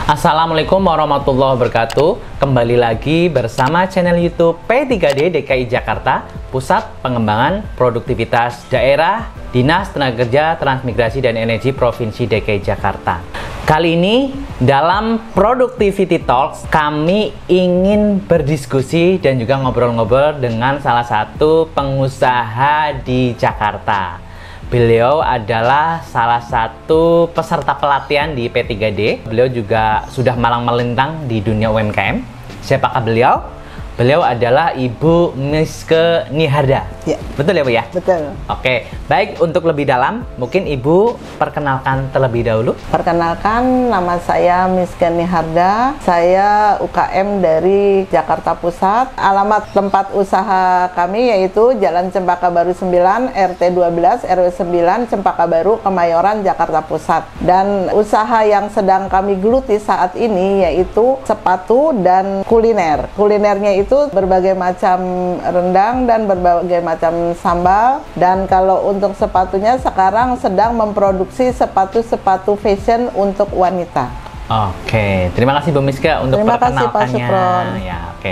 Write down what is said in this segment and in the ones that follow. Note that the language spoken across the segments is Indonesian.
Assalamualaikum warahmatullahi wabarakatuh. Kembali lagi bersama channel YouTube P3D DKI Jakarta, Pusat Pengembangan Produktivitas Daerah Dinas Tenaga Kerja Transmigrasi dan Energi Provinsi DKI Jakarta. Kali ini dalam Productivity Talks kami ingin berdiskusi dan juga ngobrol-ngobrol dengan salah satu pengusaha di Jakarta. Beliau adalah salah satu peserta pelatihan di P3D. Beliau juga sudah malang melintang di dunia UMKM. Siapakah beliau? Beliau adalah Ibu Miske Niharda. Ya. Betul ya Bu ya? Betul. Oke, baik, untuk lebih dalam mungkin Ibu perkenalkan terlebih dahulu. Perkenalkan, nama saya Miske Niharda. Saya UKM dari Jakarta Pusat. Alamat tempat usaha kami yaitu Jalan Cempaka Baru 9, RT 12, RW 9, Cempaka Baru, Kemayoran, Jakarta Pusat. Dan usaha yang sedang kami geluti saat ini yaitu sepatu dan kuliner. Kulinernya itu berbagai macam rendang dan berbagai macam sambal. Dan kalau untuk sepatunya sekarang sedang memproduksi sepatu-sepatu fashion untuk wanita. Oke, terima kasih Bu Miske untuk Terima kasih, Pak perkenalkannya. Supron. Ya, oke.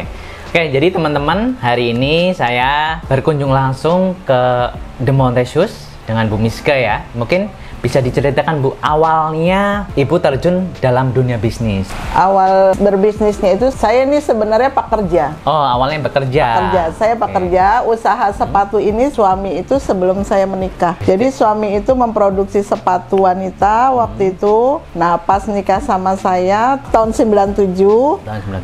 Oke, jadi teman-teman, hari ini saya berkunjung langsung ke The Montesius dengan Bu Miske ya. Mungkin bisa diceritakan Bu, awalnya Ibu terjun dalam dunia bisnis. Awal berbisnisnya itu saya ini sebenarnya pekerja. Oh, awalnya bekerja. Saya pekerja, usaha sepatu ini suami itu sebelum saya menikah. Jadi suami itu memproduksi sepatu wanita waktu itu. Nah, pas nikah sama saya tahun 97.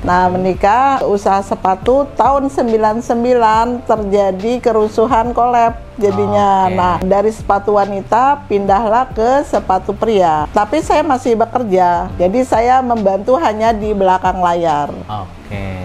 Nah, menikah usaha sepatu tahun 99 terjadi kerusuhan kolab jadinya. Nah, dari sepatu wanita pindahlah ke sepatu pria. Tapi saya masih bekerja. Jadi saya membantu hanya di belakang layar.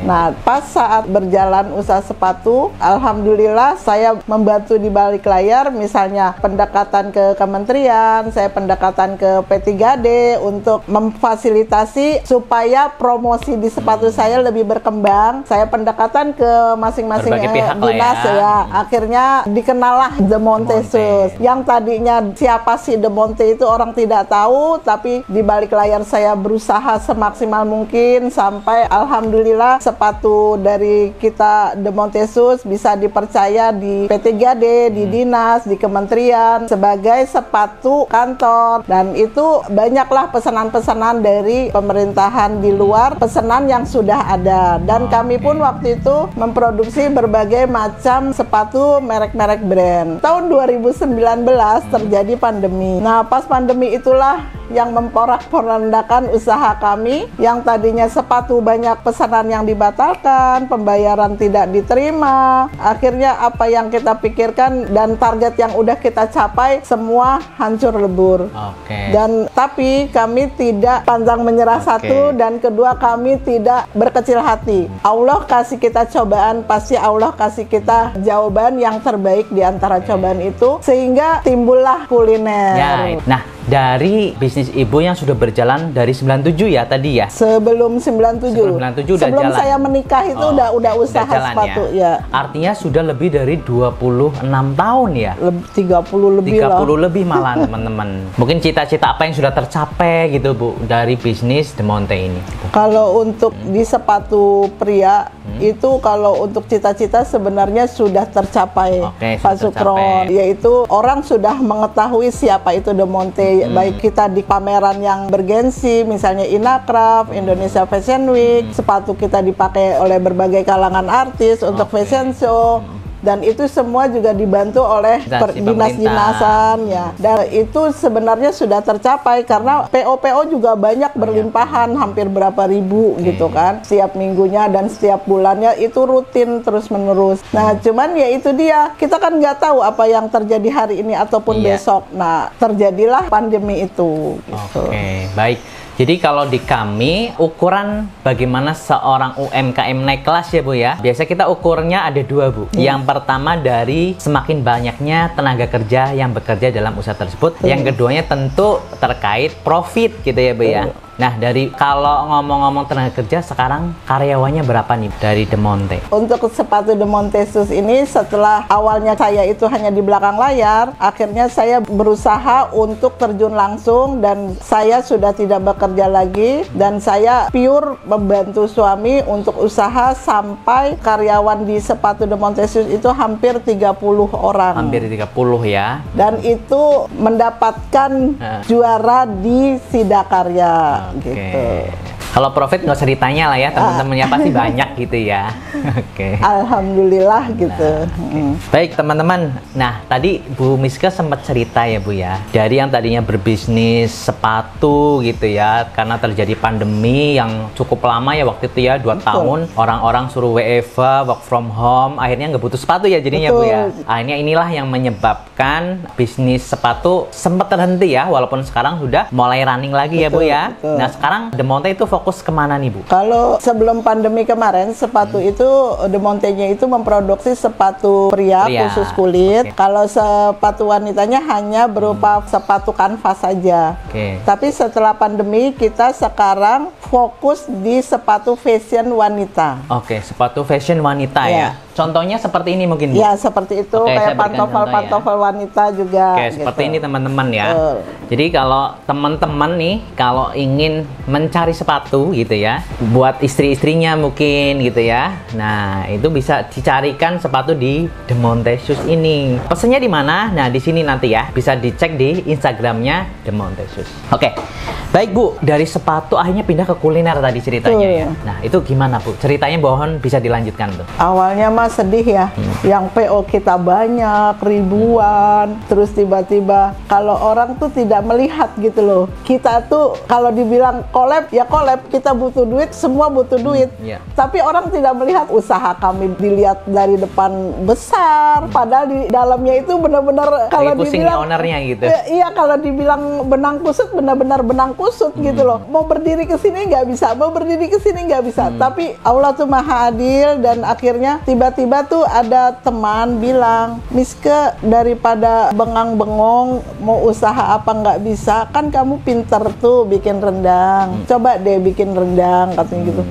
Nah, pas saat berjalan usaha sepatu, alhamdulillah saya membantu di balik layar, misalnya pendekatan ke kementerian, saya pendekatan ke P3D untuk memfasilitasi supaya promosi di sepatu saya lebih berkembang. Saya pendekatan ke masing-masing dinas ya. Akhirnya dikenallah The Montesius. Yang tadinya siapa sih The Monte itu orang tidak tahu, tapi di balik layar saya berusaha semaksimal mungkin sampai alhamdulillah sepatu dari kita The Montesius bisa dipercaya di P3D, di dinas, di kementerian sebagai sepatu kantor. Dan itu banyaklah pesanan-pesanan dari pemerintahan di luar, pesanan yang sudah ada. Dan kami pun waktu itu memproduksi berbagai macam sepatu merek-merek brand. Tahun 2019 terjadi pandemi. Nah, pas pandemi itulah yang memporak-porandakan usaha kami, yang tadinya sepatu banyak pesanan yang dibatalkan, pembayaran tidak diterima. Akhirnya apa yang kita pikirkan dan target yang udah kita capai semua hancur lebur. Dan tapi kami tidak pantang menyerah, satu, dan kedua kami tidak berkecil hati. Allah kasih kita cobaan, pasti Allah kasih kita jawaban yang terbaik di antara cobaan itu, sehingga timbullah kuliner. Ya, nah, dari bisnis Ibu yang sudah berjalan dari 97 ya tadi ya? Sebelum 97 udah sebelum jalan. Saya menikah itu udah usaha sepatu ya. Artinya sudah lebih dari 26 tahun ya? 30 lebih lah. 30 lebih malah teman-teman. Mungkin cita-cita apa yang sudah tercapai gitu Bu dari bisnis The Monte ini? Kalau untuk di sepatu pria itu, kalau untuk cita-cita sebenarnya sudah tercapai, Pak Supron. Yaitu orang sudah mengetahui siapa itu The Monte. Baik kita di pameran yang bergensi, misalnya Inacraft, Indonesia Fashion Week, sepatu kita dipakai oleh berbagai kalangan artis untuk fashion show. Dan itu semua juga dibantu oleh dinas-dinasan ya. Dan itu sebenarnya sudah tercapai karena PO-PO juga banyak berlimpahan, hampir berapa ribu gitu kan. Setiap minggunya dan setiap bulannya itu rutin terus-menerus. Nah, cuman ya itu dia. Kita kan nggak tahu apa yang terjadi hari ini ataupun besok. Nah, terjadilah pandemi itu. Gitu. Baik. Jadi kalau di kami, ukuran bagaimana seorang UMKM naik kelas ya Bu ya. Biasa kita ukurnya ada dua Bu. Yang pertama dari semakin banyaknya tenaga kerja yang bekerja dalam usaha tersebut. Yang keduanya tentu terkait profit gitu ya Bu ya. Nah, kalau ngomong-ngomong tenaga kerja, sekarang karyawannya berapa nih dari De Monte? Untuk sepatu De Monte Shoes ini, setelah awalnya saya itu hanya di belakang layar, akhirnya saya berusaha untuk terjun langsung dan saya sudah tidak bekerja lagi dan saya pure membantu suami untuk usaha sampai karyawan di sepatu De Monte Shoes itu hampir 30 orang. Hampir 30 ya. Dan itu mendapatkan juara di Sidakarya. Gitu. Kalau profit nggak usah ditanya lah ya, teman-temannya pasti banyak gitu ya. Oke. Alhamdulillah gitu. Baik teman-teman, nah tadi Bu Miska sempat cerita ya Bu ya, dari yang tadinya berbisnis sepatu gitu ya, karena terjadi pandemi yang cukup lama ya waktu itu ya, 2 tahun, orang-orang suruh WFH, work from home, akhirnya nggak butuh sepatu ya jadinya Bu ya. Akhirnya inilah yang menyebabkan bisnis sepatu sempat terhenti ya, walaupun sekarang sudah mulai running lagi ya Bu ya. Nah sekarang De Monte itu fokus kemana nih Bu? Kalau sebelum pandemi kemarin, sepatu itu De Monte-nya itu memproduksi sepatu pria khusus kulit. Kalau sepatu wanitanya hanya berupa sepatu kanvas saja. Tapi setelah pandemi kita sekarang fokus di sepatu fashion wanita. Sepatu fashion wanita ya. Contohnya seperti ini mungkin Bu? Ya seperti itu, kayak pantofel-pantofel wanita juga. Seperti ini teman-teman ya. Jadi kalau teman-teman nih, kalau ingin mencari sepatu gitu ya, buat istri-istrinya mungkin gitu ya. Nah, itu bisa dicarikan sepatu di De Monte Shoes ini. Pesannya di mana? Nah, di sini nanti ya. Bisa dicek di Instagramnya De Monte Shoes. Baik Bu, dari sepatu akhirnya pindah ke kuliner tadi ceritanya ya. Nah, itu gimana Bu? Ceritanya mohon bisa dilanjutkan tuh. Awalnya mah sedih ya. Yang PO kita banyak, ribuan. Terus tiba-tiba kalau orang tuh tidak melihat gitu loh. Kita tuh kalau dibilang collab, ya collab. Kita butuh duit, semua butuh duit. Tapi orang tidak melihat usaha kami dilihat dari depan besar. Padahal di dalamnya itu benar-benar kalau dibilang ownernya gitu. Iya, kalau dibilang benang kusut, benar-benar benang kusut gitu loh. Mau berdiri ke sini nggak bisa, mau berdiri ke sini nggak bisa. Tapi Allah tuh maha adil dan akhirnya tiba-tiba tuh ada teman bilang, Miske, daripada bengang-bengong mau usaha apa nggak bisa, kan kamu pinter tuh bikin rendang. Coba deh bikin rendang, katanya gitu.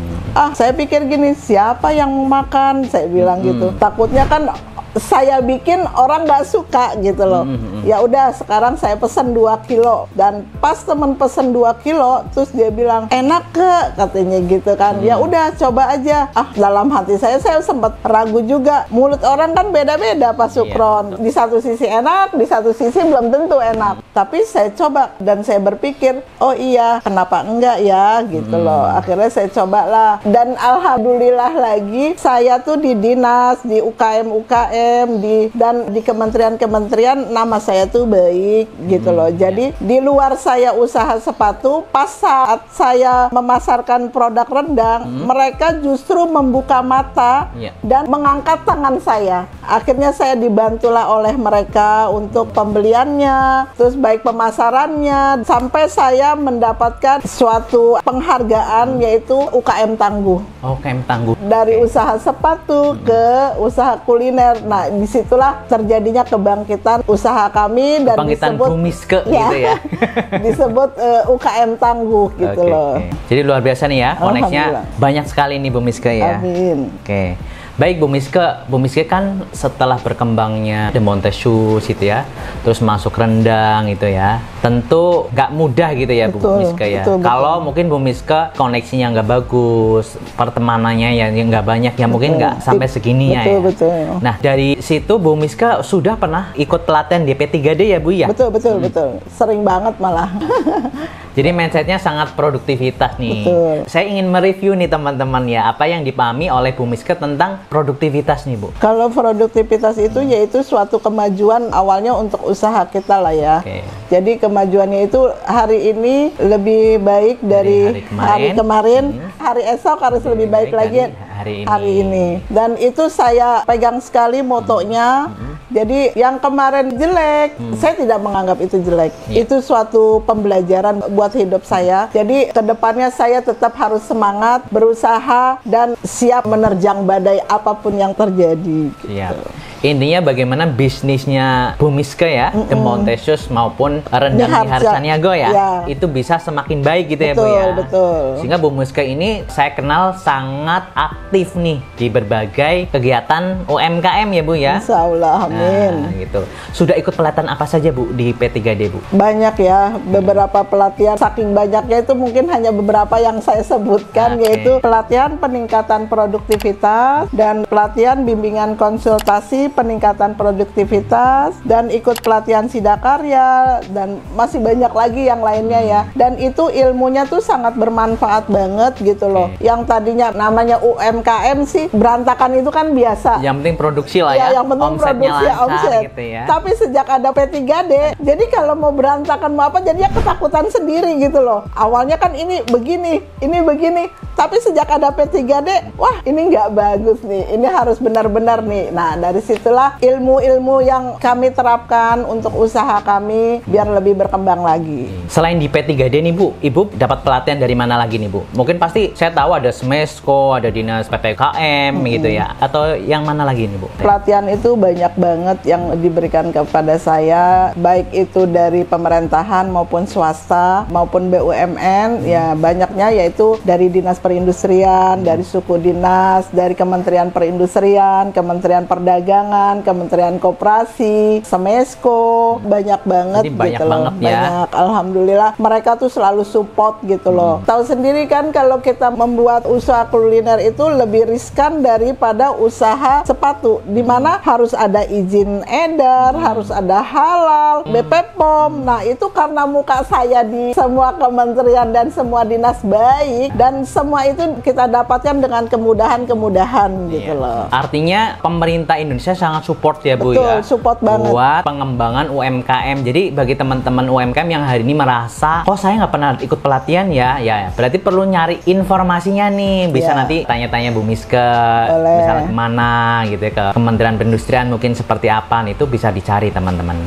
Saya pikir gini, siapa yang mau makan? Saya bilang gitu. Takutnya kan saya bikin orang nggak suka gitu loh. Ya udah, sekarang saya pesen 2 kilo dan pas temen pesen 2 kilo terus dia bilang enak ke, katanya gitu kan. Ya udah coba aja. Dalam hati saya sempat ragu juga. Mulut orang kan beda-beda Pak Sukron. Di satu sisi enak, di satu sisi belum tentu enak. Tapi saya coba dan saya berpikir, oh iya, kenapa enggak ya gitu loh. Akhirnya saya cobalah dan alhamdulillah lagi saya tuh di dinas, di UKM dan di kementerian-kementerian nama saya tuh baik gitu loh. Jadi di luar saya usaha sepatu, pas saat saya memasarkan produk rendang, mereka justru membuka mata dan mengangkat tangan saya. Akhirnya saya dibantulah oleh mereka untuk pembeliannya, terus baik pemasarannya, sampai saya mendapatkan suatu penghargaan yaitu UKM Tangguh. UKM Tangguh. Dari usaha sepatu ke usaha kuliner. Nah, disitulah terjadinya kebangkitan usaha kami dan disebut Bu Miske gitu ya. Disebut UKM Tangguh gitu loh. Jadi luar biasa nih ya, koneksinya banyak sekali nih Bu Miske ya. Amin. Baik Bu Miske kan setelah berkembangnya De Monte Shoes gitu ya, terus masuk rendang gitu ya, tentu nggak mudah gitu ya Bu Miske ya. Kalau mungkin Bu Miske koneksinya nggak bagus, pertemanannya ya nggak banyak, ya mungkin nggak sampai segininya ya. Nah dari situ Bu Miske sudah pernah ikut pelatihan di P3D ya Bu ya? Betul, sering banget malah. Jadi mindsetnya sangat produktivitas nih. Saya ingin mereview nih teman-teman ya, apa yang dipahami oleh Bu Miske tentang produktivitas nih Bu. Kalau produktivitas itu yaitu suatu kemajuan awalnya untuk usaha kita lah ya. Jadi kemajuannya itu hari ini lebih baik dari hari kemarin, hari esok harus lebih baik lagi hari ini. Dan itu saya pegang sekali motonya, Jadi yang kemarin jelek, saya tidak menganggap itu jelek. Itu suatu pembelajaran buat hidup saya. Jadi kedepannya saya tetap harus semangat, berusaha, dan siap menerjang badai apapun yang terjadi. Siap. Intinya bagaimana bisnisnya Bu Miske ya, The Montesius maupun rendang Nihar Caniago ya, itu bisa semakin baik gitu ya Bu ya. Betul. Sehingga Bu Miske ini saya kenal sangat aktif nih di berbagai kegiatan UMKM ya Bu ya. Insya Allah, amin. Nah, gitu. Sudah ikut pelatihan apa saja Bu di P3D Bu? Banyak ya, beberapa pelatihan. Saking banyaknya itu mungkin hanya beberapa yang saya sebutkan, yaitu pelatihan peningkatan produktivitas dan pelatihan bimbingan konsultasi peningkatan produktivitas, dan ikut pelatihan Sidakarya, dan masih banyak lagi yang lainnya ya. Dan itu ilmunya tuh sangat bermanfaat banget gitu loh. Yang tadinya namanya UMKM sih berantakan itu kan biasa. Yang penting produksi lah ya. Yang penting produksi, omset. Gitu ya. Tapi sejak ada P3D, jadi kalau mau berantakan mau apa, jadinya ketakutan sendiri gitu loh. Awalnya kan ini begini, ini begini. Tapi sejak ada P3D, wah ini nggak bagus nih, ini harus benar-benar nih. Nah dari situlah ilmu-ilmu yang kami terapkan untuk usaha kami biar lebih berkembang lagi. Selain di P3D nih Bu, Ibu dapat pelatihan dari mana lagi nih Bu? Mungkin pasti saya tahu ada Smesco, ada Dinas PPKM gitu ya. Atau yang mana lagi nih Bu? Pelatihan itu banyak banget yang diberikan kepada saya, baik itu dari pemerintahan maupun swasta maupun BUMN, ya banyaknya yaitu dari Dinas Perindustrian, dari suku dinas, dari Kementerian Perindustrian, Kementerian Perdagangan, Kementerian Koperasi, Smesco, banyak banget. Jadi banyak gitu loh. banget ya. Banyak, alhamdulillah mereka tuh selalu support gitu loh. Tahu sendiri kan kalau kita membuat usaha kuliner itu lebih riskan daripada usaha sepatu, di mana harus ada izin edar, harus ada halal, BP POM. Nah itu karena muka saya di semua kementerian dan semua dinas baik, dan semua itu kita dapatkan dengan kemudahan-kemudahan gitu loh. Artinya pemerintah Indonesia sangat support ya Bu. Betul, ya, support banget buat pengembangan UMKM. Jadi bagi teman-teman UMKM yang hari ini merasa, kok saya nggak pernah ikut pelatihan ya, berarti perlu nyari informasinya nih. Bisa nanti tanya-tanya Bu Miske, misalnya kemana gitu ya, ke Kementerian Perindustrian mungkin seperti apa, nih itu bisa dicari teman-teman.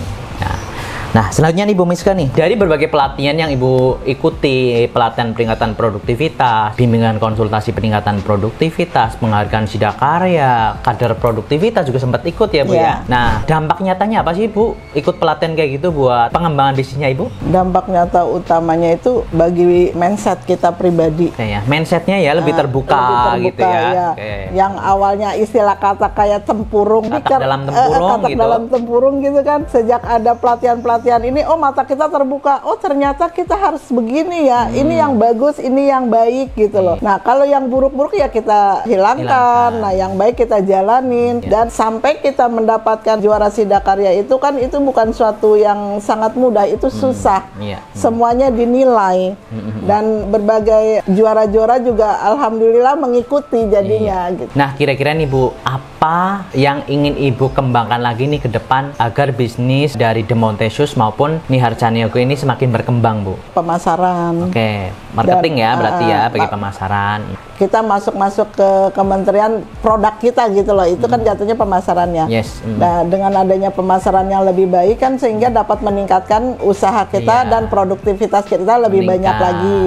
Nah, selanjutnya nih Bu Miske nih, dari berbagai pelatihan yang Ibu ikuti, pelatihan peningkatan produktivitas, bimbingan konsultasi peningkatan produktivitas, penghargaan Sidakarya, kader produktivitas juga sempat ikut ya Bu ya. Nah, dampak nyatanya apa sih Bu ikut pelatihan kayak gitu buat pengembangan bisnisnya Ibu? Dampak nyata utamanya itu bagi mindset kita pribadi. Ya, mindsetnya ya lebih terbuka gitu ya. Yang awalnya istilah kata kayak tempurung, katak dalam tempurung gitu. dalam tempurung gitu kan. Sejak ada pelatihan ini, oh mata kita terbuka, oh ternyata kita harus begini ya, ini yang bagus, ini yang baik gitu loh. Nah kalau yang buruk-buruk ya kita hilangkan, nah yang baik kita jalanin, dan sampai kita mendapatkan juara Sidakarya itu kan itu bukan suatu yang sangat mudah, itu susah. Semuanya dinilai, dan berbagai juara-juara juga alhamdulillah mengikuti jadinya gitu. Nah kira-kira nih Bu, apa yang ingin Ibu kembangkan lagi nih ke depan agar bisnis dari The Montesius maupun Nihar Caniago ini semakin berkembang Bu? Pemasaran. Oke, marketing ya berarti ya, bagi pemasaran. Kita masuk ke kementerian produk kita gitu loh, itu kan jatuhnya pemasarannya. Nah dengan adanya pemasaran yang lebih baik kan sehingga dapat meningkatkan usaha kita dan produktivitas kita lebih banyak lagi.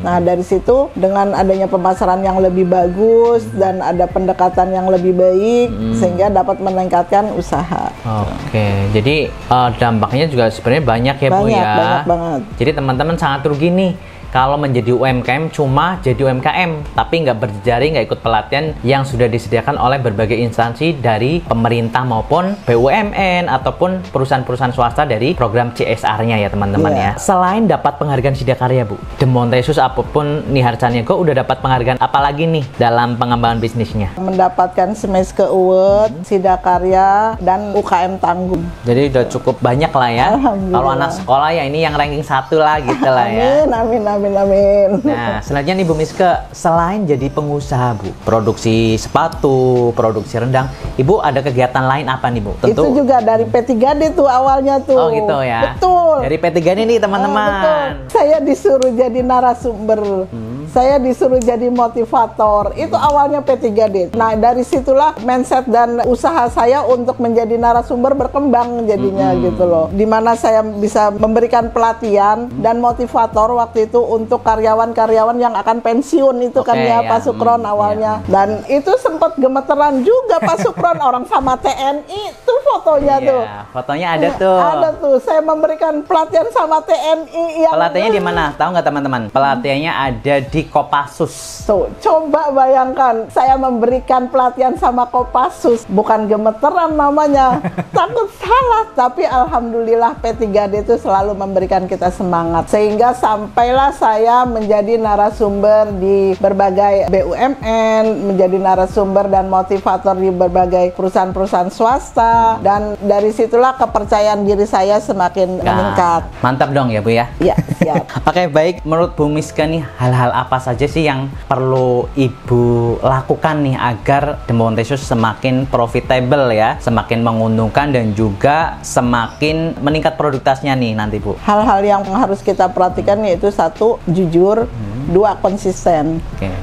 Nah dari situ dengan adanya pemasaran yang lebih bagus dan ada pendekatan yang lebih baik sehingga dapat meningkatkan usaha. Oke, jadi dampaknya juga sebenarnya banyak ya Bu ya. Banyak banget. Jadi teman-teman sangat rugi nih kalau menjadi UMKM cuma jadi UMKM tapi nggak berjejaring, nggak ikut pelatihan yang sudah disediakan oleh berbagai instansi dari pemerintah maupun BUMN ataupun perusahaan-perusahaan swasta dari program CSR-nya ya teman-teman ya. Selain dapat penghargaan Sidakarya Bu, The Montesius apapun Nihar Caniago udah dapat penghargaan apa lagi nih dalam pengembangan bisnisnya? Mendapatkan Smesco Award, Sidakarya, dan UKM Tangguh. Jadi udah cukup banyak lah ya. Kalau anak sekolah ya ini yang ranking 1 lah gitu lah ya. Amin. Nah, selanjutnya nih Bu Miske, selain jadi pengusaha Bu, produksi sepatu, produksi rendang, Ibu ada kegiatan lain apa nih Bu? Tentu itu juga dari P3D tuh awalnya tuh. Oh gitu ya. Betul. Dari P3D nih teman-teman. Betul. Saya disuruh jadi narasumber saya disuruh jadi motivator. Itu awalnya P3D. Nah, dari situlah mindset dan usaha saya untuk menjadi narasumber berkembang jadinya gitu loh. Dimana saya bisa memberikan pelatihan dan motivator waktu itu untuk karyawan-karyawan yang akan pensiun itu kan ya, Pak Sukron awalnya. Dan itu sempat gemeteran juga Pak Sukron, orang sama TNI tuh fotonya tuh. Fotonya ada tuh. Ada tuh, saya memberikan pelatihan sama TNI yang... Pelatihannya di mana? Tahu nggak teman-teman? Pelatihannya ada di Kopassus. Tuh, coba bayangkan, saya memberikan pelatihan sama Kopassus, bukan gemeteran namanya, takut salah, tapi alhamdulillah P3D itu selalu memberikan kita semangat, sehingga sampailah saya menjadi narasumber di berbagai BUMN, menjadi narasumber dan motivator di berbagai perusahaan-perusahaan swasta, dan dari situlah kepercayaan diri saya semakin meningkat. Mantap dong ya Bu ya? Iya, siap. Oke, baik. Menurut Bu Miska nih, hal-hal apa saja sih yang perlu Ibu lakukan nih agar The Montesius semakin profitable ya, semakin menguntungkan dan juga semakin meningkat produktivitasnya nih nanti Bu? Hal-hal yang harus kita perhatikan yaitu satu, jujur, dua, konsisten.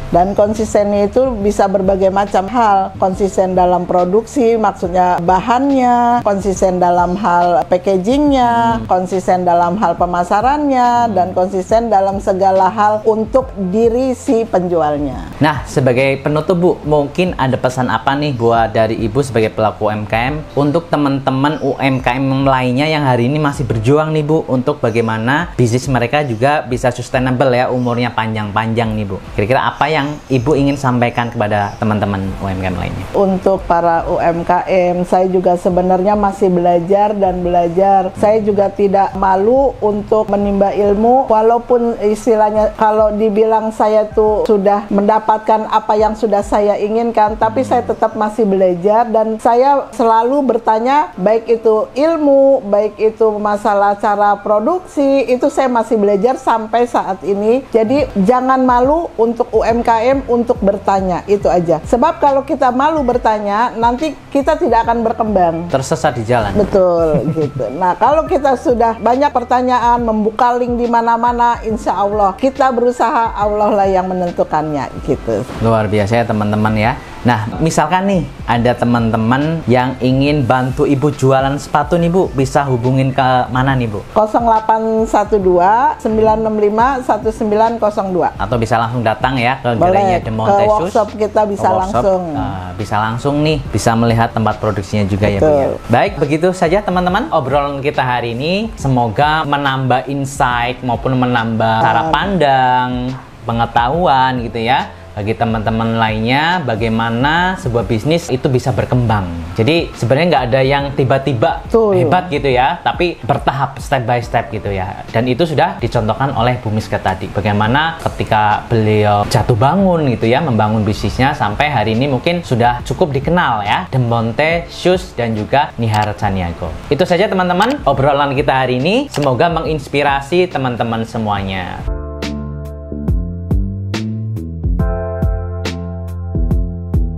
Dan konsistennya itu bisa berbagai macam hal. Konsisten dalam produksi, maksudnya bahannya, konsisten dalam hal packagingnya, konsisten dalam hal pemasarannya, dan konsisten dalam segala hal untuk diri si penjualnya. Nah, sebagai penutup Bu, mungkin ada pesan apa nih buat dari Ibu sebagai pelaku UMKM untuk teman-teman UMKM lainnya yang hari ini masih berjuang nih Bu, untuk bagaimana bisnis mereka juga bisa sustainable ya, umurnya panjang-panjang nih Bu. Kira-kira apa yang Ibu ingin sampaikan kepada teman-teman UMKM lainnya? Untuk para UMKM, saya juga sebenarnya masih belajar dan belajar. Saya juga tidak malu untuk menimba ilmu, walaupun istilahnya kalau dibilang saya tuh sudah mendapatkan apa yang sudah saya inginkan, tapi saya tetap masih belajar dan saya selalu bertanya, baik itu ilmu, baik itu masalah cara produksi, itu saya masih belajar sampai saat ini. Jadi jangan malu untuk UMKM untuk bertanya, itu aja. Sebab kalau kita malu bertanya, nanti kita tidak akan berkembang. Tersesat di jalan. Betul, gitu. Nah, kalau kita sudah banyak pertanyaan, membuka link di mana-mana, insya Allah kita berusaha, Allah lah yang menentukannya, gitu. Luar biasa ya teman-teman ya. Nah, misalkan nih ada teman-teman yang ingin bantu Ibu jualan sepatu nih Bu, bisa hubungin ke mana nih Bu? 0812 965 1902. Atau bisa langsung datang ya ke gerainya The Montesius. Ke workshop kita bisa langsung. Bisa langsung nih, bisa melihat tempat produksinya juga. Betul. Ya Bu ya. Baik, begitu saja teman-teman obrolan kita hari ini. Semoga menambah insight maupun menambah cara pandang, pengetahuan gitu ya, bagi teman-teman lainnya bagaimana sebuah bisnis itu bisa berkembang. Jadi sebenarnya nggak ada yang tiba-tiba hebat gitu ya, tapi bertahap, step by step gitu ya. Dan itu sudah dicontohkan oleh Bu Miska tadi, bagaimana ketika beliau jatuh bangun gitu ya, membangun bisnisnya sampai hari ini mungkin sudah cukup dikenal ya, The Montesius dan juga Nihar Caniago. Itu saja teman-teman obrolan kita hari ini, semoga menginspirasi teman-teman semuanya.